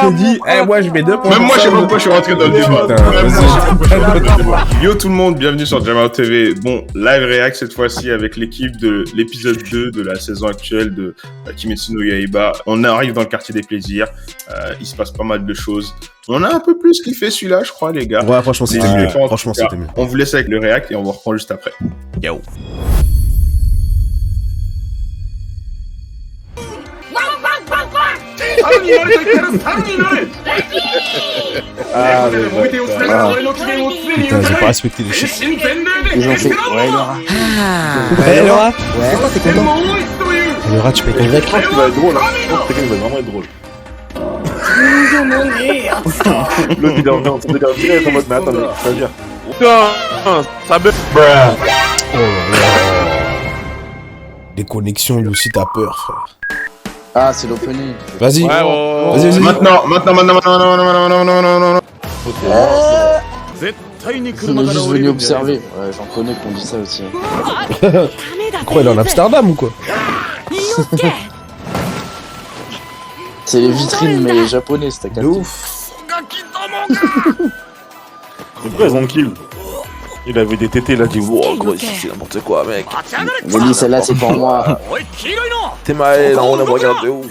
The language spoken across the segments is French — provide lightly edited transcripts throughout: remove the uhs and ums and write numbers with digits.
t'ai dit, moi je mets 2 points. Même moi, je sais pas pourquoi je suis rentré dans le débat. Vas-y. Yo tout le monde, bienvenue sur Jamao TV. Bon, live react cette fois-ci avec l'équipe de l'épisode 2 de la saison actuelle de Kimetsu no Yaiba. On arrive dans le quartier des plaisirs. Il se passe pas mal de choses. On a un peu plus kiffé celui-là, je crois, les gars. Ouais, franchement, c'était mieux. Franchement, c'était mieux. On vous laisse avec le react et on vous reprend juste après. Yo. Ah, mais Putain, j'ai pas respecté les chiffres. ils ont fait. Ouais, Laura. Ouais, Laura. Ouais, t'es content. Laura, tu payes ton Je grec. pense qu'il va être drôle. Hein. Je pense que Tekken va vraiment être drôle. L'autre, il est en train de dire, il est en mode, mais attends, ça veut dire. Putain, ça bug. Oh là là. Les connexions, lui aussi, t'as peur, frère. Ah, c'est l'opening. Vas-y. Vas-y. Maintenant. Il est juste venu observer. Ouais, j'en connais qu'on dit ça aussi. Quoi, il est en Amsterdam ou quoi? C'est les vitrines, mais les japonais, c'était De capté. ouf. Pourquoi ils ont kill? Il avait des tétés, il a dit wow, gros, ici c'est n'importe quoi, mec. Il a dit, celle-là, c'est pour moi. T'es mal, on a regardé où?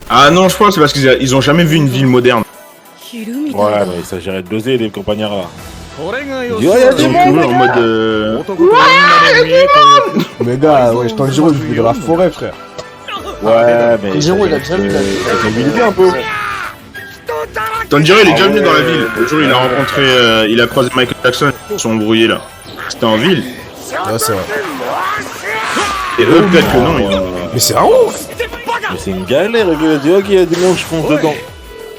Ah non, je pense que c'est parce qu'ils ont jamais vu une ville moderne. Ouais, mais il s'agirait de doser les compagnons là. Ils sont toujours en mode. Mais gars, ouais, je t'en jure, je vis dans la forêt, frère. Ouais, mais. Jiro, il a déjà vu la ville un peu. Tanjiro, il est déjà venu dans la ville. Le jour, il a rencontré, il a croisé Michael Jackson. Ils sont embrouillés là. C'était en ville. Ouais, c'est vrai. Et eux, peut-être que non. Mais c'est un ouf. Mais c'est une galère, il a dit ok, il y a des monde, je fonce dedans.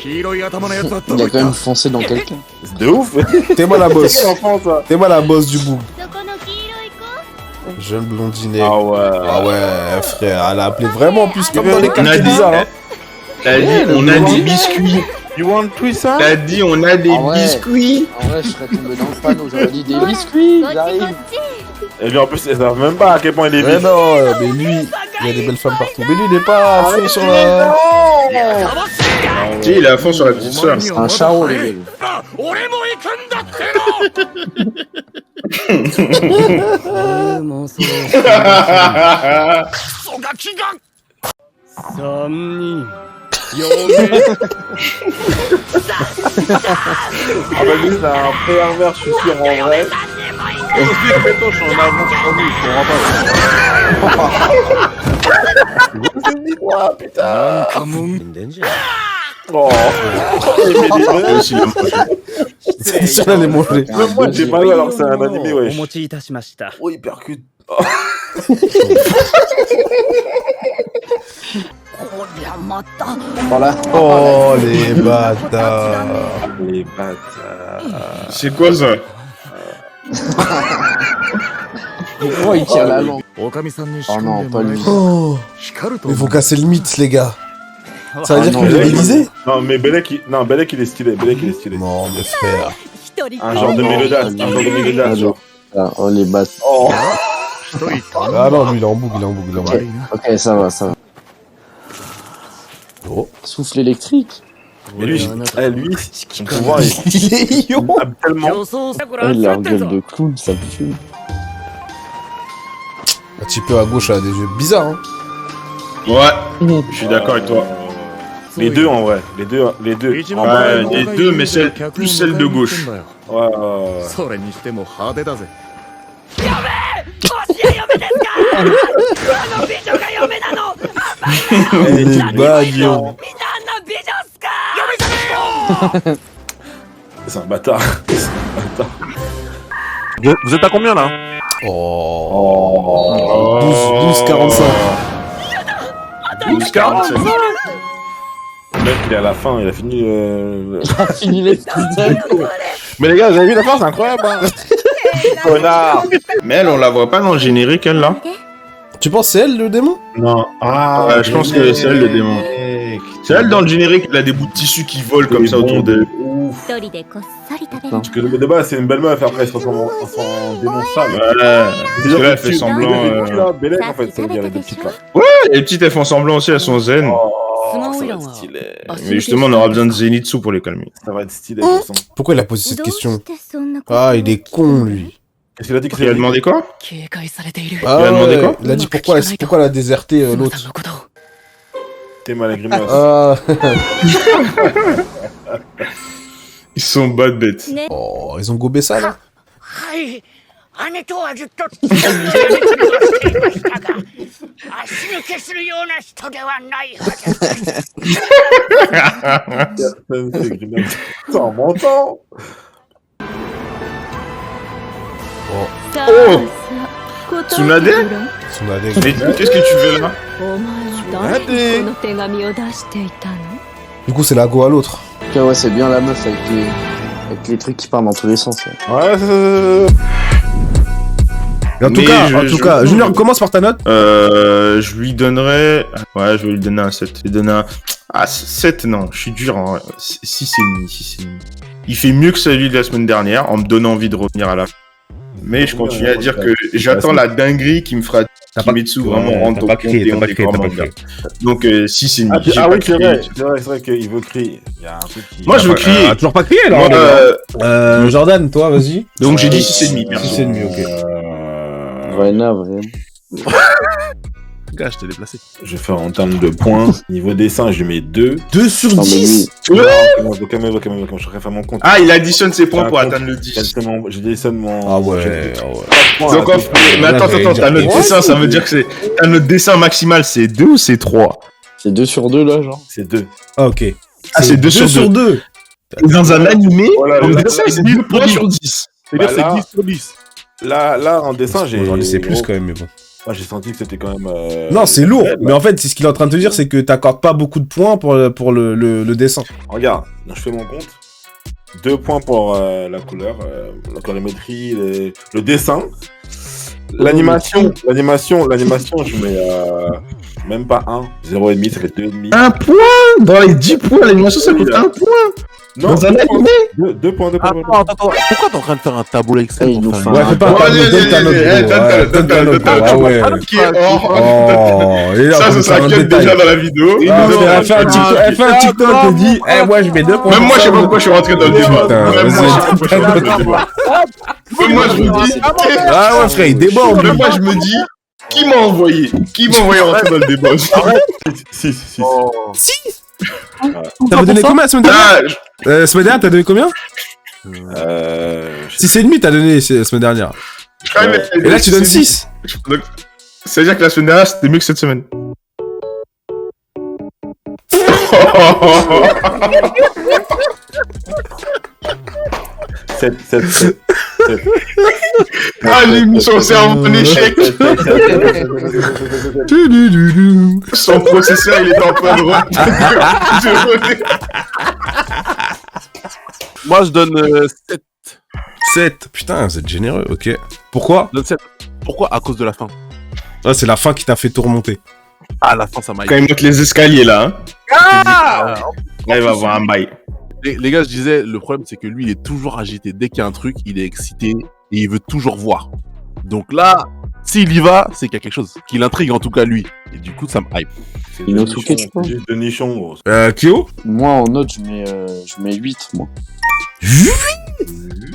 Il a quand même foncé dans quelqu'un. C'est de ouf. T'es moi la boss. Quel enfant ça? T'es moi la boss du bout. Jeune blondinet. Ah ouais. Ah ouais, frère, elle a appelé vraiment plus comme dans les On a quartiers dit, bizarres. Hein. t'as dit, on a des biscuits. You want twist T'as dit, on a des Ah ouais. biscuits. En vrai, je serais tombé dans le panneau. J'aurais dit des biscuits, j'arrive. Et lui en plus, ils savent même pas à quel point il est Mais vif. non, mais lui, il y a des belles femmes partout. Mais lui, il est pas à fond sur la. Tu sais, il est à fond sur la petite soeur. C'est un charo, les gars. Ah bah lui, c'est un pervers, je suis sûr, en vrai. Je suis en avance sur lui, je comprends pas. Putain. Oh. C'est sûr d'aller manger. Même moi, j'ai pas vu alors que c'est un animé, wesh. Oh, il percute. Voilà. Oh, les bâtards. Les bâtards. C'est quoi ça? Pourquoi il tire la langue? Oh non, pas lui. Oh. Il faut casser le mythe, les gars. Ça veut Ah dire non, qu'il est mais- déguisé? Non, mais Belek, il est stylé. Belek, il est stylé. Non, mais frère. Un genre de Mélodas, un genre de Mélodas, genre. Ah, oh, les bâtards. Oh. Ah non, lui, il est en boucle, il est en boucle, il est en boucle. Ok, ça va, ça va. Oh. Souffle électrique. Mais lui, son pouvoir, il Il est ion. tape tellement. Ah, il a un gueule de clown, ça pue. Un petit peu à gauche, elle a des yeux bizarres, hein. Ouais, je suis d'accord avec toi. Les deux, en vrai. Les deux. En vrai, Ouais, les deux, mais plus celle de gauche. ouais. Les bagnons. C'est un bâtard. Vous êtes à combien là? Oh. 12-45. 12-47. Le mec, il est à la fin, il a fini. Fini les Mais les gars, vous avez vu la fin, c'est incroyable, hein. Connard. Mais elle, on la voit pas dans le générique, elle là? Tu penses c'est elle le démon? Non. Ah, je pense que c'est elle le démon. C'est elle dans le générique, elle a des bouts de tissu qui volent comme ça autour d'elle. Ouf. Parce que de base, c'est une belle meuf, après, elle se transforme en démon sale. Ouais. Parce que là, elle fait semblant. Bélec, en fait, ça veut dire les deux petites là. Les petites, elles font semblant aussi, elles sont zen. Oh, ça va être stylé. Mais justement, on aura besoin de Zenitsu pour les calmer. Ça va être stylé, de toute façon. Pourquoi il a posé cette question? Ah, il est con, lui. Qu'est-ce qu'il a dit Il a demandé quoi? Ah, Il a demandé quoi? Il a dit pourquoi elle a déserté l'autre. T'es mal à grimace. Ah. Ils sont bad bêtes. Oh, ils ont gobé ça, là? 姉とはずっと親密にしていましたが、足抜けするような人ではないはず。 Personne fait grimace. Putain, en montant. Oh Tsunade? Tsunade. Mais qu'est-ce que tu veux là? Du coup, c'est la go à l'autre. Ok, ouais, c'est bien la meuf avec les trucs qui partent dans tous les sens. Ouais. Ouais, En tout cas, Junior, commence par ta note. Je lui donnerais... Ouais, je vais lui donner un 7. Je vais donner un... Ah, 7, non, je suis dur. Hein. 6,5. Il fait mieux que celui de la semaine dernière, en me donnant envie de revenir à la fin. Mais je continue à dire que j'attends la dinguerie qui me fera Kimetsu vraiment rendre au compte et on décore manga. Donc 6,5. Ah oui, c'est vrai qu'il veut crier. Il y a un truc qui... Moi, je veux crier. Toujours pas crié, là. Jordan, toi, vas-y. Donc j'ai dit 6,5, perso. 6,5, ok. Vraiment, vraiment. Gars, je t'ai déplacé. Je vais faire en termes de points. Niveau dessin, je mets 2. 2 sur Non, mais 10. lui, Je ferai faire mon compte. Ah, il additionne ses points pour atteindre le 10. J'ai décidé mon... Ah ouais. Donc, mais attends, ta note dessin, ça veut dire que ta note dessin maximale, c'est 2 ou c'est 3? c'est 2 sur 2 là, genre. C'est 2. Ah, ok. Ah, c'est 2 sur 2. Dans un animé, Voilà, en le dessin, c'est 2 points sur 10. C'est-à-dire Bah, c'est 10 sur 10. Là, en dessin, j'ai... J'en sais plus quand même, mais bon. Moi, j'ai senti que c'était quand même... Non, c'est lourd. ouais, Mais en fait, c'est ce qu'il est en train de te dire, c'est que t'accordes pas beaucoup de points pour le dessin. Regarde, je fais mon compte. 2 points pour la couleur, la colorimétrie, le dessin. L'animation, je mets même pas 1. 0,5, ça fait 2,5. Un point dans les 10 points, l'animation ça coûte 1 point. Non, Dans un animé 2 points. Attends. Pourquoi t'es en train de faire un tableau Excel Eh, il pour nous faire fait Ouais, un- fais pas Ouais, donne ta note. donne ta note. Ah ouais. Qui est hors. Oh, et là, Ça on sera en cut détail. déjà dans la vidéo. Ah, elle fait un TikTok, elle dit, moi je mets 2 points. Même moi, je sais pas pourquoi je suis rentré dans le débat. Putain, Même moi, je sais vas-y, pas pourquoi je suis rentré dans le débat. Même moi, je me dis... Ah ouais, frère, il déborde. Même moi, je me dis... Qui m'a envoyé rentrer dans le débat? Si. T'avais donné combien la semaine dernière? Ah, La semaine dernière, t'as donné combien? Je 6,5 t'as donné la semaine dernière. je crois même- Et là, tu donnes 6. Donc, c'est-à-dire que la semaine dernière, c'était mieux que cette semaine. sais. 7. Ah, j'ai mis son cerveau en échec. Son processeur, il est en train de Moi, je donne 7. 7. Putain, vous êtes généreux, ok. Pourquoi? Je donne 7. Pourquoi? À cause de la fin. Ah, c'est la fin qui t'a fait tout remonter. Ah, la fin, ça m'a... Quand il monte les escaliers, là. Hein. Ah Là, il va avoir un bail. Les gars, je disais, le problème, c'est que lui, il est toujours agité. Dès qu'il y a un truc, il est excité et il veut toujours voir. Donc là, s'il y va, c'est qu'il y a quelque chose qui l'intrigue, en tout cas, lui. Et du coup, ça me hype. Inosuke, tu penses? De nichon, gros. Kyo? Moi, en note, je mets 8, moi.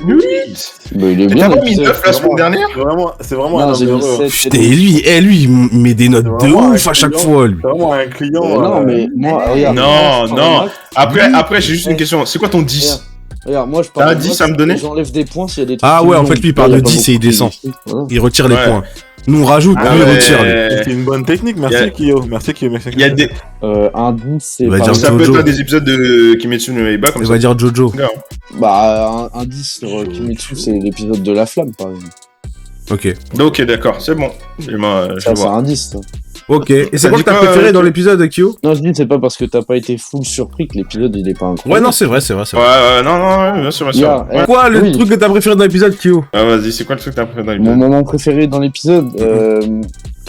Bah, il est T'as bien. pas mis l'épisode. 9 la semaine dernière? C'est vraiment Non, un j'ai mis heureux. 7. Putain, et lui, il met des notes de Vraiment ouf un à chaque client. fois, lui. C'est vraiment un client. Non, mais moi, regarde. Non, moi, je non. parle Après, j'ai juste une question. C'est quoi ton 10? Regarde, moi, je T'as un parle. 10 à me donner? J'enlève des points s'il y a des trucs. Ah qui ouais, en me fait, vont. lui, il parle Il y a de pas 10 et il beaucoup de descend. trucs, voilà. Il retire les Ouais. points. Nous, on rajoute, Ah lui, il ouais. retire, lui. C'est une bonne technique, Y a- merci Kyo. Merci Kyo. Il y a des... Un 10, c'est. Il va par dire Ça exemple- peut Jojo. être des épisodes de Kimetsu no Yaiba comme Il ça. va dire Jojo. Bah, un 10 sur Kimetsu, c'est l'épisode de la flamme, par exemple. Ok. Ok, d'accord, c'est bon. Je Ça, c'est vois. un 10, ça. Ok. Et c'est T'as quoi dit que t'as quoi, préféré dans Kyo l'épisode, Kyo? Non, je dis, c'est pas parce que t'as pas été full surpris que l'épisode, il est pas incroyable. Ouais, non, c'est vrai, c'est vrai. Ouais, non, bien sûr, bien sûr. Yeah, Ouais. Quoi, le Oui. truc que t'as préféré dans l'épisode, Kyo? Ah, vas-y, c'est quoi le truc que t'as préféré dans Mon l'épisode? moment préféré dans l'épisode,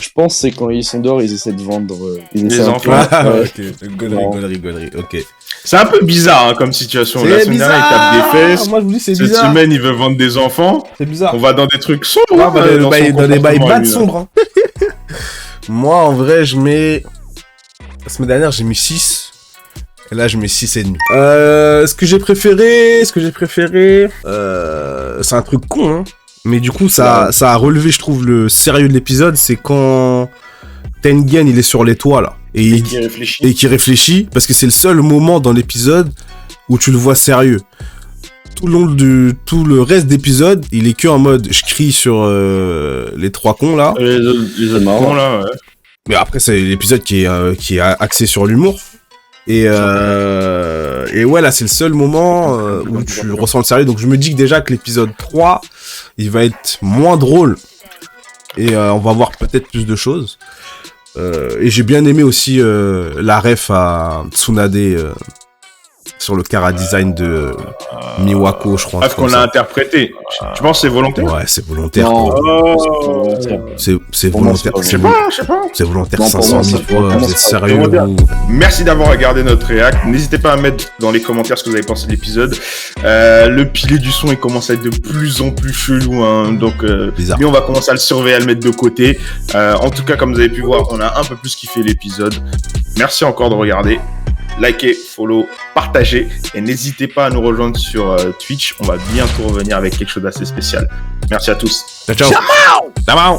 je pense, c'est quand ils sont dehors, ils essaient de vendre. Ils Les essaient un enfants. peu- Ah, ouais. ok. Gaulerie. Ok. C'est un peu bizarre hein, comme situation. La C'est semaine dernière, il tape des fesses. Moi, je vous dis, c'est Cette bizarre. semaine, il veut vendre des enfants. C'est bizarre. On va dans des trucs sombres. Ah, bah, dans son dans des comportement bails à bad lui, là. sombres. Hein. Moi, en vrai, je mets La semaine dernière, j'ai mis 6. Et là, je mets 6,5. Ce que j'ai préféré... c'est un truc con, hein. Mais du coup, ça a relevé, je trouve, le sérieux de l'épisode. C'est quand Tengen, il est sur les toits, là. Et qui réfléchit. Parce que c'est le seul moment dans l'épisode où tu le vois sérieux. Tout le reste d'épisode, il est que en mode je crie sur les 3 cons là. Les autres cons là, ouais. Mais après c'est l'épisode qui est axé sur l'humour. Et ouais, là c'est le seul moment où tu ressens le sérieux. Donc je me dis que déjà que l'épisode 3, il va être moins drôle. Et on va voir peut-être plus de choses. Et j'ai bien aimé aussi la ref à Tsunade sur le chara design de Miwako, je crois. Ah, qu'on a interprété. Tu penses que c'est volontaire? Ouais, c'est volontaire. Non, quoi. C'est volontaire. Pour moi, C'est c'est volontaire Non, pour 500 moi, 000 c'est- fois. pour moi, Vous êtes c'est sérieux volontaire. vous Merci d'avoir regardé notre réact. N'hésitez pas à mettre dans les commentaires ce que vous avez pensé de l'épisode. Le pilier du son, il commence à être de plus en plus chelou, hein. Donc, Bizarre. lui, on va commencer à le surveiller, à le mettre de côté. En tout cas, comme vous avez pu voir, on a un peu plus kiffé l'épisode. Merci encore de regarder. Likez, follow, partagez. Et n'hésitez pas à nous rejoindre sur Twitch. On va bientôt revenir avec quelque chose d'assez spécial. Merci à tous. Ciao, ciao. Ciao.